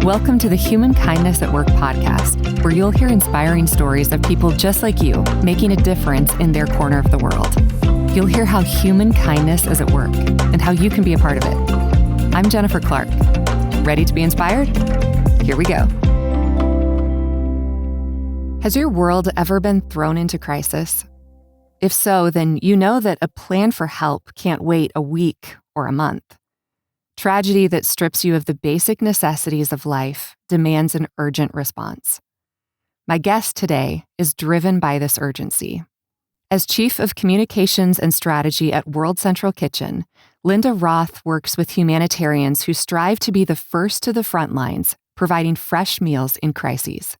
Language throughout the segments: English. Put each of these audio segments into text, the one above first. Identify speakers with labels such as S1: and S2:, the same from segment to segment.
S1: Welcome to the Humankindness at Work podcast, where you'll hear inspiring stories of people just like you making a difference in their corner of the world. You'll hear how human kindness is at work and how you can be a part of it. I'm Jennifer Clark. Ready to be inspired? Here we go. Has your world ever been thrown into crisis? If so, then you know that a plan for help can't wait a week or a month. Tragedy that strips you of the basic necessities of life demands an urgent response. My guest today is driven by this urgency. As Chief of Communications and Strategy at World Central Kitchen, Linda Roth works with humanitarians who strive to be the first to the front lines, providing fresh meals in crises.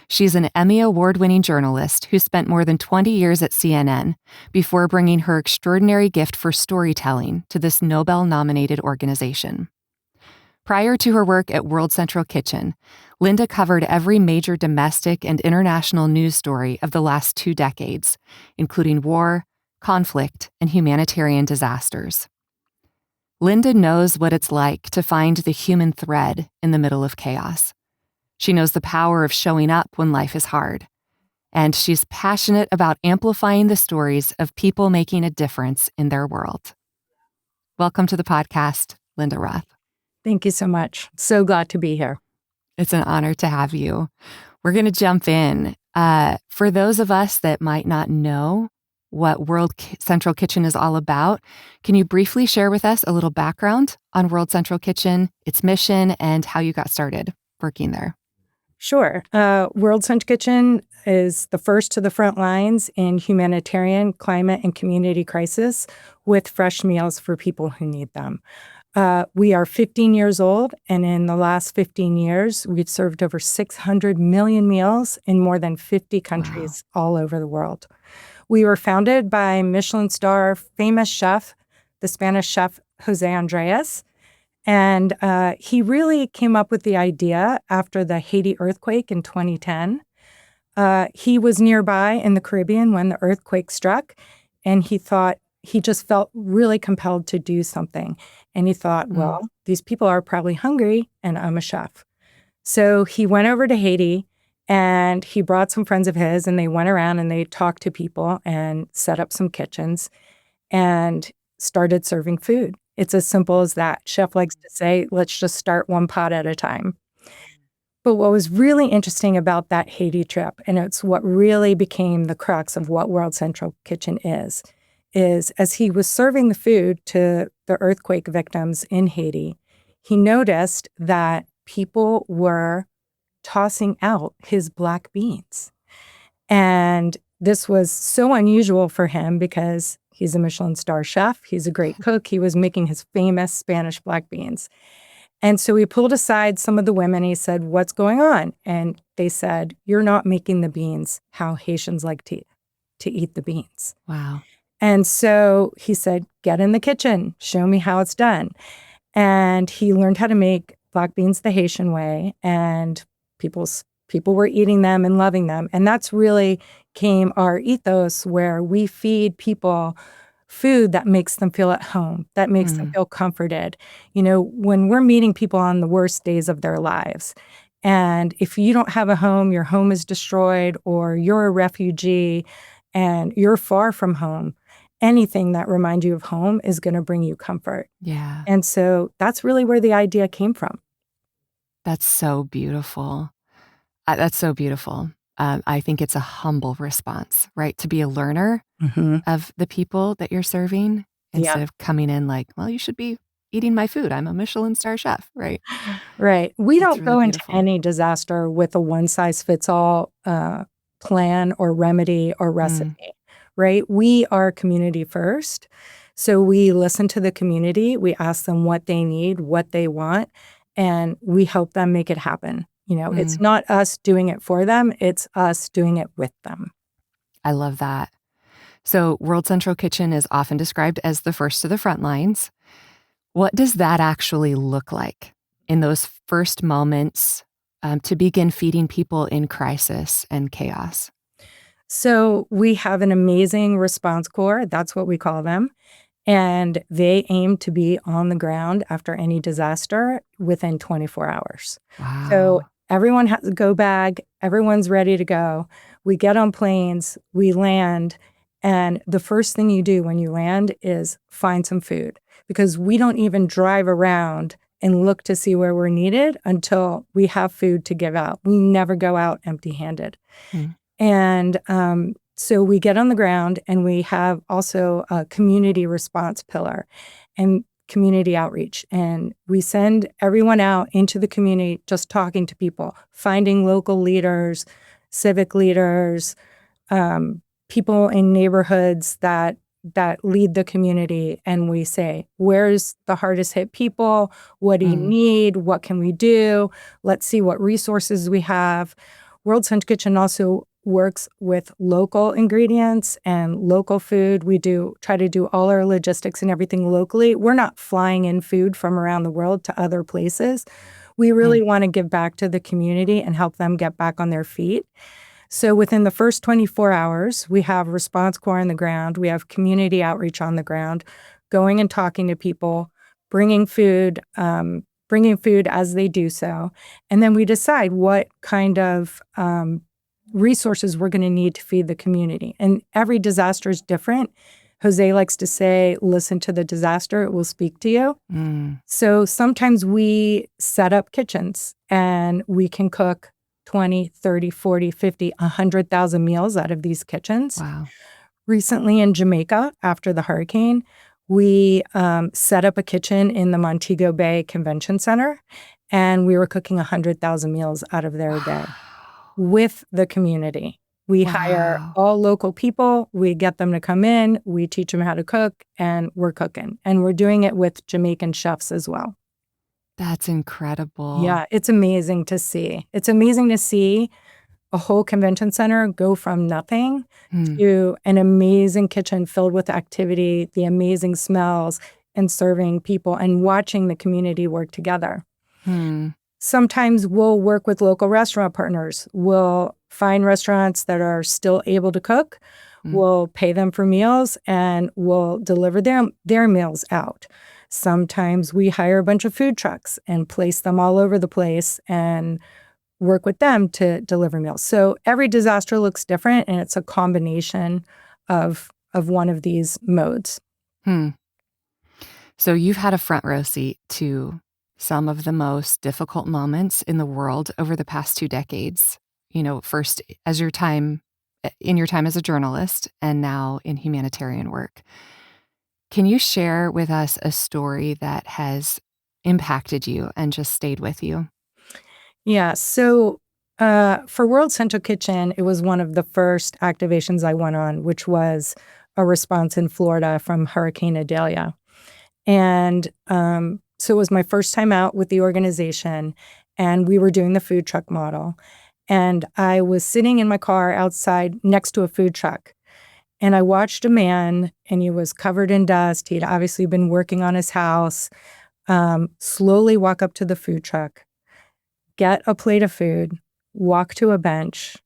S1: She's an Emmy award-winning journalist who spent more than 20 years at CNN before bringing her extraordinary gift for storytelling to this Nobel-nominated organization. Prior to her work at World Central Kitchen, Linda covered every major domestic and international news story of the last 2 decades, including war, conflict, and humanitarian disasters. Linda knows what it's like to find the human thread in the middle of chaos. She knows the power of showing up when life is hard. And she's passionate about amplifying the stories of people making a difference in their world. Welcome to the podcast, Linda Roth.
S2: Thank you so much. So glad to be here.
S1: It's an honor to have you. We're going to jump in. For those of us that might not know what World Central Kitchen is all about, can you briefly share with us a little background on World Central Kitchen, its mission, and how you got started working there?
S2: Sure. World Central Kitchen is the first to the front lines in humanitarian, climate, and community crisis with fresh meals for people who need them. We are 15 years old, and in the last 15 years, we've served over 600 million meals in more than 50 countries all over the world. We were founded by Michelin star famous chef, the Spanish chef José Andrés. And he really came up with the idea after the Haiti earthquake in 2010. He was nearby in the Caribbean when the earthquake struck, and he just felt really compelled to do something. And he thought, well, these people are probably hungry, and I'm a chef. So he went over to Haiti, and he brought some friends of his, and they went around and they talked to people and set up some kitchens and started serving food. It's as simple as that. Chef likes to say, let's just start one pot at a time. But what was really interesting about that Haiti trip, and it's what really became the crux of what World Central Kitchen is as he was serving the food to the earthquake victims in Haiti, he noticed that people were tossing out his black beans. And this was so unusual for him because he's a Michelin star chef. He's a great cook. He was making his famous Spanish black beans. And so he pulled aside some of the women. He said, what's going on? And they said, you're not making the beans how Haitians like to eat the beans.
S1: Wow.
S2: And so he said, get in the kitchen. Show me how it's done. And he learned how to make black beans the Haitian way. And people were eating them and loving them. And that's really came our ethos, where we feed people food that makes them feel at home, that makes them feel comforted. You know, when we're meeting people on the worst days of their lives, and if you don't have a home, your home is destroyed, or you're a refugee and you're far from home, anything that reminds you of home is going to bring you comfort.
S1: Yeah.
S2: And so that's really where the idea came from.
S1: That's so beautiful. That's so beautiful. I think it's a humble response, right? To be a learner of the people that you're serving instead of coming in like, well, you should be eating my food. I'm a Michelin star chef, right?
S2: Right. We
S1: That's
S2: don't
S1: really
S2: go into
S1: beautiful.
S2: any disaster with a one-size-fits-all plan or remedy or recipe, right? We are community first. So we listen to the community. We ask them what they need, what they want, and we help them make it happen. You know, it's not us doing it for them. It's us doing it with them.
S1: I love that. So World Central Kitchen is often described as the first to the front lines. What does that actually look like in those first moments to begin feeding people in crisis and chaos?
S2: So we have an amazing response corps. That's what we call them. And they aim to be on the ground after any disaster within 24 hours. So
S1: Wow.
S2: everyone has a go bag, everyone's ready to go. We get on planes, we land, and the first thing you do when you land is find some food, because we don't even drive around and look to see where we're needed until we have food to give out. We never go out empty-handed.
S1: Mm.
S2: And so we get on the ground, and we have also a community response pillar and community outreach. And we send everyone out into the community, just talking to people, finding local leaders, civic leaders, people in neighborhoods that lead the community. And we say, where's the hardest hit people? What do you
S1: Mm.
S2: need? What can we do? Let's see what resources we have. World Central Kitchen also works with local ingredients and local food. We try to do all our logistics and everything locally. We're not flying in food from around the world to other places. We really
S1: Mm.
S2: want to give back to the community and help them get back on their feet. So within the first 24 hours, we have response corps on the ground. We have community outreach on the ground, going and talking to people, bringing food as they do so. And then we decide what kind of resources we're going to need to feed the community. And every disaster is different. Jose likes to say, listen to the disaster, it will speak to you.
S1: Mm.
S2: So sometimes we set up kitchens and we can cook 20, 30, 40, 50, 100,000 meals out of these kitchens.
S1: Wow.
S2: Recently in Jamaica, after the hurricane, we set up a kitchen in the Montego Bay Convention Center, and we were cooking 100,000 meals out of there a day with the community. We hire
S1: Wow.
S2: all local people, we get them to come in, we teach them how to cook, and we're cooking. And we're doing it with Jamaican chefs as well.
S1: That's incredible.
S2: Yeah, it's amazing to see. It's amazing to see a whole convention center go from nothing
S1: Mm.
S2: to an amazing kitchen filled with activity, the amazing smells, and serving people and watching the community work together.
S1: Mm.
S2: Sometimes we'll work with local restaurant partners. We'll find restaurants that are still able to cook.
S1: Mm.
S2: We'll pay them for meals, and we'll deliver their meals out. Sometimes we hire a bunch of food trucks and place them all over the place and work with them to deliver meals. So every disaster looks different, and it's a combination of one of these modes.
S1: Hmm. So you've had a front row seat to some of the most difficult moments in the world over the past 2 decades. First in your time as a journalist, and now in humanitarian work. Can you share with us a story that has impacted you and just stayed with you?
S2: Yeah. So for World Central Kitchen, it was one of the first activations I went on, which was a response in Florida from Hurricane Idalia. And so it was my first time out with the organization, and we were doing the food truck model. And I was sitting in my car outside next to a food truck. And I watched a man, and he was covered in dust. He'd obviously been working on his house, slowly walk up to the food truck, get a plate of food, walk to a bench.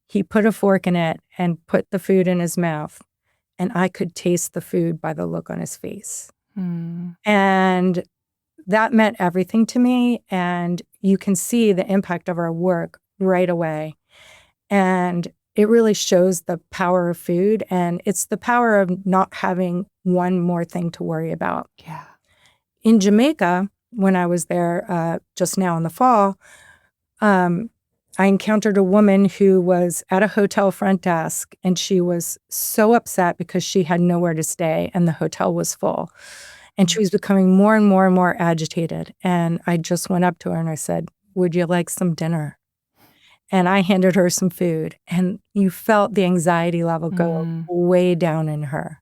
S2: He put a fork in it and put the food in his mouth. And I could taste the food by the look on his face.
S1: Mm.
S2: And that meant everything to me. And you can see the impact of our work right away. And it really shows the power of food. And it's the power of not having one more thing to worry about.
S1: Yeah.
S2: In Jamaica, when I was there just now in the fall, I encountered a woman who was at a hotel front desk, and she was so upset because she had nowhere to stay and the hotel was full. And she was becoming more and more and more agitated. And I just went up to her and I said, "Would you like some dinner?" And I handed her some food, and you felt the anxiety level go
S1: Mm.
S2: way down in her.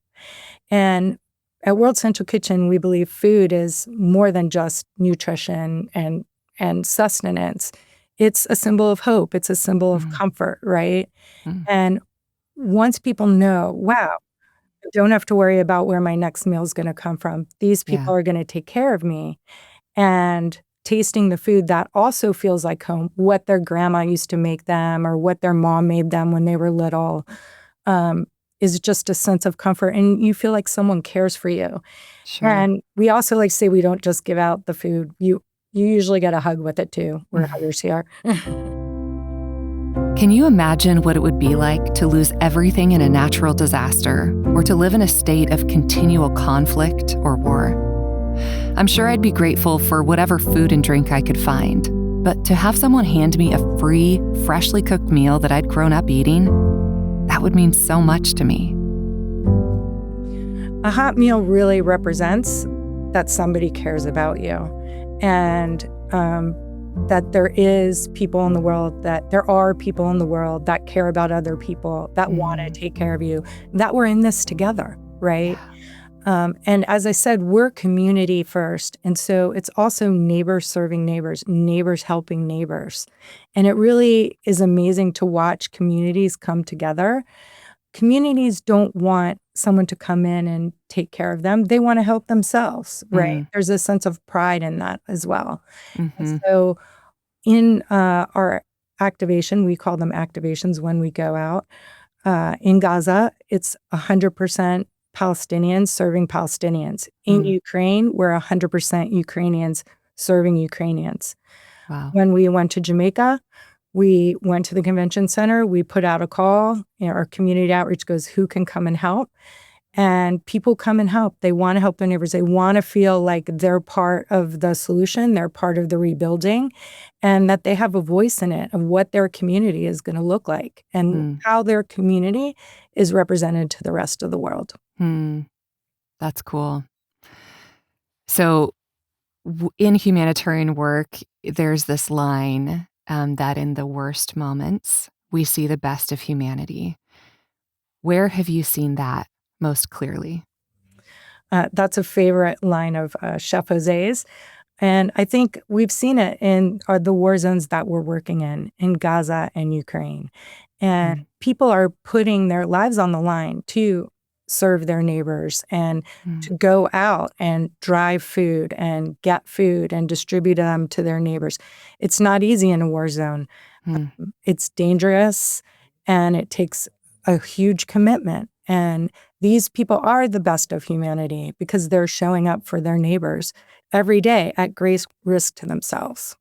S2: And at World Central Kitchen, we believe food is more than just nutrition and sustenance. It's a symbol of hope. It's a symbol of
S1: Mm.
S2: comfort, right?
S1: Mm.
S2: And once people know, wow, I don't have to worry about where my next meal is going to come from. These
S1: Yeah.
S2: people are going to take care of me. And tasting the food that also feels like home, what their grandma used to make them or what their mom made them when they were little. is just a sense of comfort, and you feel like someone cares for you.
S1: Sure.
S2: And we also like to say we don't just give out the food. You usually get a hug with it too. We're huggers here.
S1: Can you imagine what it would be like to lose everything in a natural disaster or to live in a state of continual conflict or war? I'm sure I'd be grateful for whatever food and drink I could find, but to have someone hand me a free, freshly cooked meal that I'd grown up eating, that would mean so much to me.
S2: A hot meal really represents that somebody cares about you, and that there are people in the world that care about other people, that want to take care of you, that we're in this together, right? And as I said, we're community first. And so it's also neighbors serving neighbors, neighbors helping neighbors. And it really is amazing to watch communities come together. Communities don't want someone to come in and take care of them. They want to help themselves, right? There's a sense of pride in that as well. And so in our activation, we call them activations when we go out. In Gaza, it's 100% Palestinians serving Palestinians. In Ukraine, we're 100% Ukrainians serving Ukrainians.
S1: Wow.
S2: When we went to Jamaica, we went to the convention center. We put out a call. Our community outreach goes, who can come and help? And people come and help. They want to help their neighbors. They want to feel like they're part of the solution. They're part of the rebuilding, and that they have a voice in it of what their community is going to look like and how their community is represented to the rest of the world.
S1: That's cool. So in humanitarian work, there's this line that in the worst moments, we see the best of humanity. Where have you seen that most clearly?
S2: That's a favorite line of Chef José's. And I think we've seen it in the war zones that we're working in Gaza and Ukraine. And people are putting their lives on the line to serve their neighbors and to go out and drive food and get food and distribute them to their neighbors. It's not easy in a war zone. It's dangerous, and it takes a huge commitment. And these people are the best of humanity because they're showing up for their neighbors every day at great risk to themselves.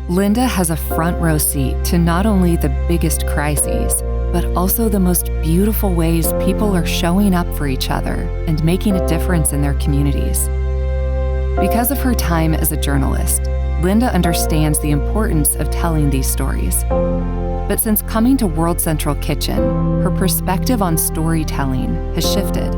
S1: Linda has a front row seat to not only the biggest crises, but also the most beautiful ways people are showing up for each other and making a difference in their communities. Because of her time as a journalist, Linda understands the importance of telling these stories. But since coming to World Central Kitchen, her perspective on storytelling has shifted.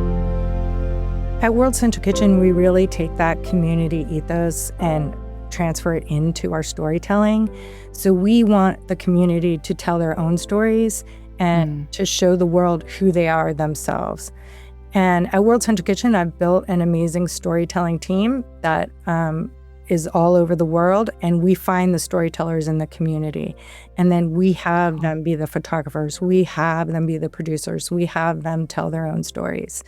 S2: At World Central Kitchen, we really take that community ethos and transfer it into our storytelling. So we want the community to tell their own stories and to show the world who they are themselves. And at World Central Kitchen, I've built an amazing storytelling team that is all over the world, and we find the storytellers in the community. And then we have them be the photographers, we have them be the producers, we have them tell their own stories.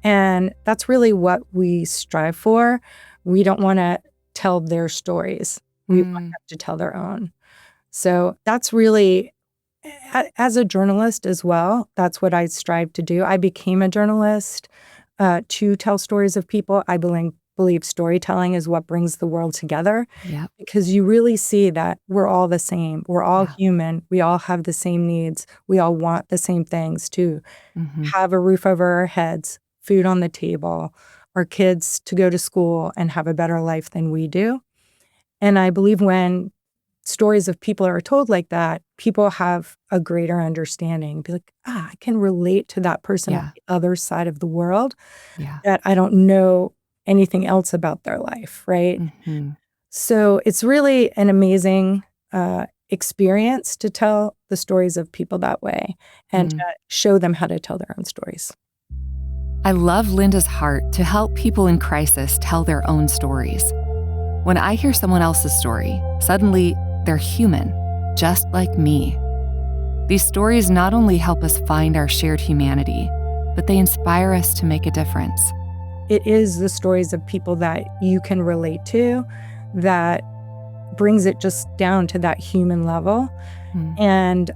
S2: And that's really what we strive for. We don't want to tell their stories. We want them to tell their own. So that's really, as a journalist as well, that's what I strive to do. I became a journalist to tell stories of people. I believe storytelling is what brings the world together.
S1: Yep.
S2: Because you really see that we're all the same. We're all human. We all have the same needs. We all want the same things to have a roof over our heads, food on the table, our kids to go to school and have a better life than we do. And I believe when stories of people are told like that, people have a greater understanding. Be like, I can relate to that person on the other side of the world that I don't know anything else about their life, right? So it's really an amazing experience to tell the stories of people that way and to show them how to tell their own stories.
S1: I love Linda's heart to help people in crisis tell their own stories. When I hear someone else's story, suddenly they're human, just like me. These stories not only help us find our shared humanity, but they inspire us to make a difference.
S2: It is the stories of people that you can relate to that brings it just down to that human level. And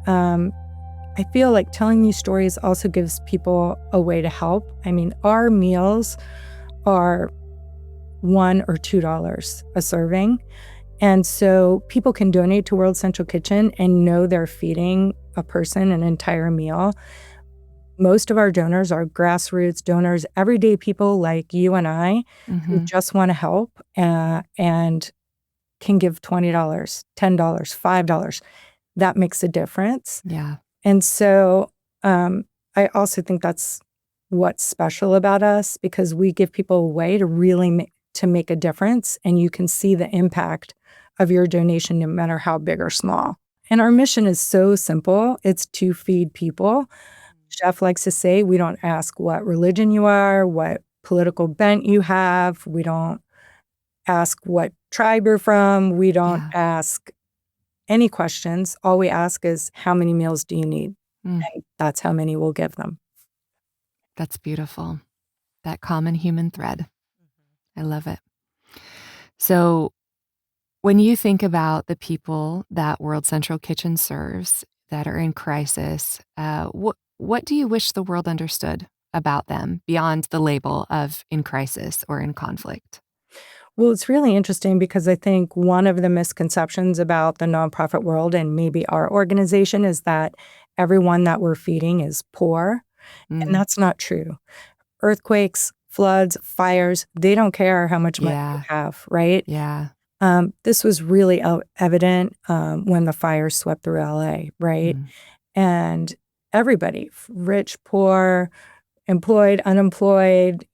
S2: I feel like telling these stories also gives people a way to help. I mean, our meals are $1 or $2 a serving. And so people can donate to World Central Kitchen and know they're feeding a person an entire meal. Most of our donors are grassroots donors, everyday people like you and I who just want to help and can give $20, $10, $5. That makes a difference.
S1: Yeah.
S2: And so I also think that's what's special about us, because we give people a way to really to make a difference, and you can see the impact of your donation no matter how big or small. And our mission is so simple. It's to feed people. Chef likes to say we don't ask what religion you are, what political bent you have. We don't ask what tribe you're from. We don't ask any questions. All we ask is, how many meals do you need? And that's how many we'll give them.
S1: That's beautiful. That common human thread. I love it. So when you think about the people that World Central Kitchen serves that are in crisis, what do you wish the world understood about them beyond the label of in crisis or in conflict?
S2: Well, it's really interesting because I think one of the misconceptions about the nonprofit world and maybe our organization is that everyone that we're feeding is poor. And that's not true. Earthquakes, floods, fires, they don't care how much money you have, right?
S1: Yeah.
S2: This was really evident when the fires swept through LA, right? And everybody, rich, poor, employed, unemployed,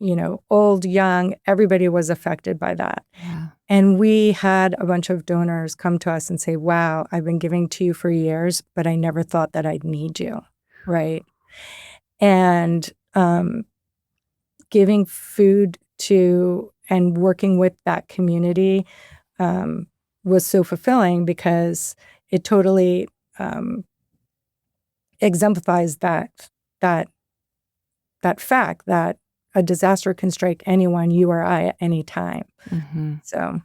S2: old, young, everybody was affected by that.
S1: Yeah.
S2: And we had a bunch of donors come to us and say, wow, I've been giving to you for years, but I never thought that I'd need you, right? And giving food to and working with that community was so fulfilling, because it totally exemplifies that fact that a disaster can strike anyone, you or I, at any time. So,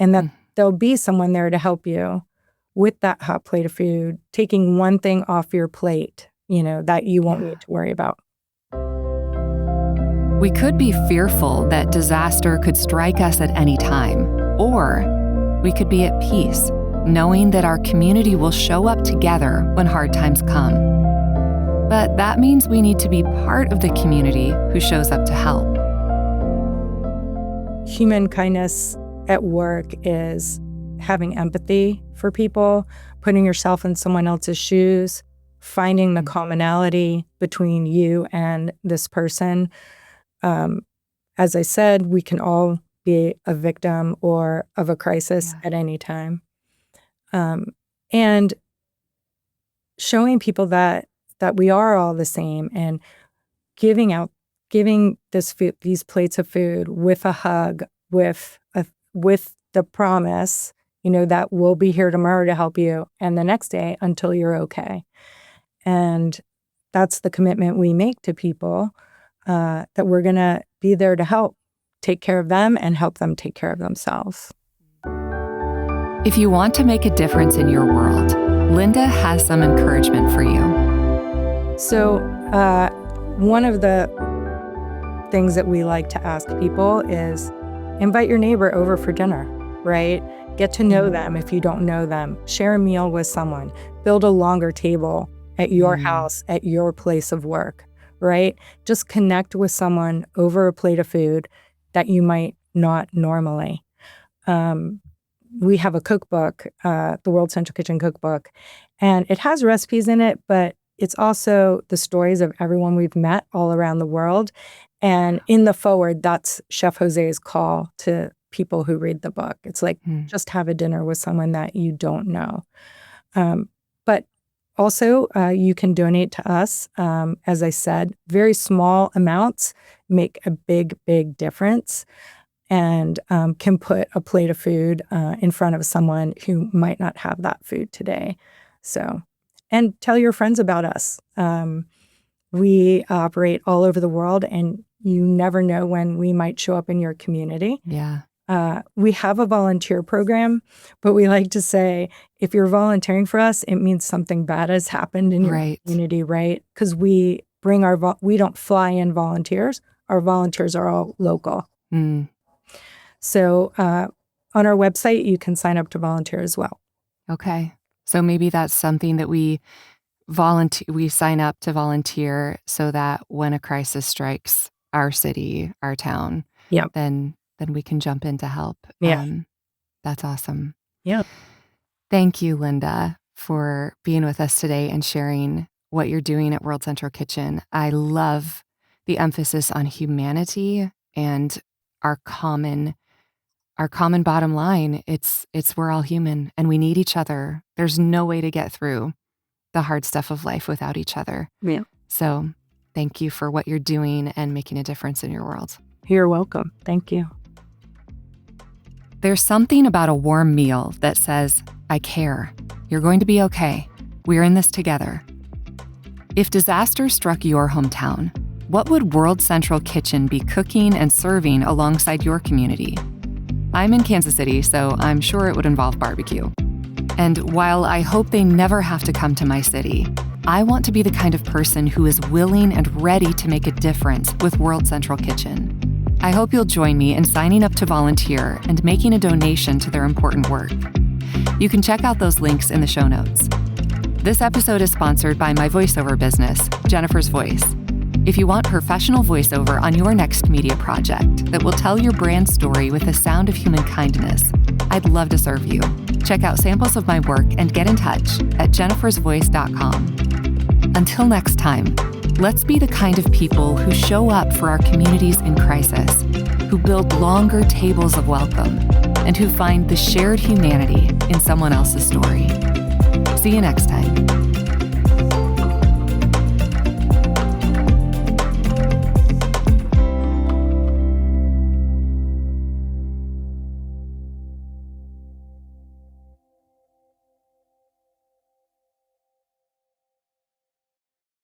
S2: and that there'll be someone there to help you with that hot plate of food, taking one thing off your plate, that you won't need to worry about.
S1: We could be fearful that disaster could strike us at any time, or we could be at peace, knowing that our community will show up together when hard times come. But that means we need to be part of the community who shows up to help.
S2: Humankindness at work is having empathy for people, putting yourself in someone else's shoes, finding the commonality between you and this person. As I said, we can all be a victim or of a crisis at any time. And showing people that we are all the same, and giving these plates of food with a hug, with the promise, that we'll be here tomorrow to help you, and the next day until you're okay. And that's the commitment we make to people, that we're going to be there to help take care of them and help them take care of themselves.
S1: If you want to make a difference in your world, Linda has some encouragement for you.
S2: So one of the things that we like to ask people is invite your neighbor over for dinner, right? Get to know them if you don't know them. Share a meal with someone. Build a longer table at your house, at your place of work, right? Just connect with someone over a plate of food that you might not normally. We have a cookbook, the World Central Kitchen cookbook, and it has recipes in it, but it's also the stories of everyone we've met all around the world. And in the foreword, that's Chef José's call to people who read the book. It's like, just have a dinner with someone that you don't know. But also, you can donate to us. As I said, very small amounts make a big, big difference, and can put a plate of food in front of someone who might not have that food today. So, and tell your friends about us. We operate all over the world, and you never know when we might show up in your community.
S1: Yeah.
S2: We have a volunteer program, but we like to say, if you're volunteering for us, it means something bad has happened in your community, right? Because we bring we don't fly in volunteers. Our volunteers are all local.
S1: Mm.
S2: So on our website, you can sign up to volunteer as well.
S1: Okay. So maybe that's something that we sign up to volunteer so that when a crisis strikes our city, our town, then we can jump in to help.
S2: Yeah.
S1: That's awesome.
S2: Yeah.
S1: Thank you, Linda, for being with us today and sharing what you're doing at World Central Kitchen. I love the emphasis on humanity and our common bottom line. It's we're all human and we need each other. There's no way to get through the hard stuff of life without each other.
S2: Yeah.
S1: So thank you for what you're doing and making a difference in your world.
S2: You're welcome. Thank you.
S1: There's something about a warm meal that says, I care. You're going to be okay. We're in this together. If disaster struck your hometown, what would World Central Kitchen be cooking and serving alongside your community? I'm in Kansas City, so I'm sure it would involve barbecue. And while I hope they never have to come to my city, I want to be the kind of person who is willing and ready to make a difference with World Central Kitchen. I hope you'll join me in signing up to volunteer and making a donation to their important work. You can check out those links in the show notes. This episode is sponsored by my voiceover business, Jennifer's Voice. If you want professional voiceover on your next media project that will tell your brand story with the sound of human kindness, I'd love to serve you. Check out samples of my work and get in touch at jennifersvoice.com. Until next time, let's be the kind of people who show up for our communities in crisis, who build longer tables of welcome, and who find the shared humanity in someone else's story. See you next time.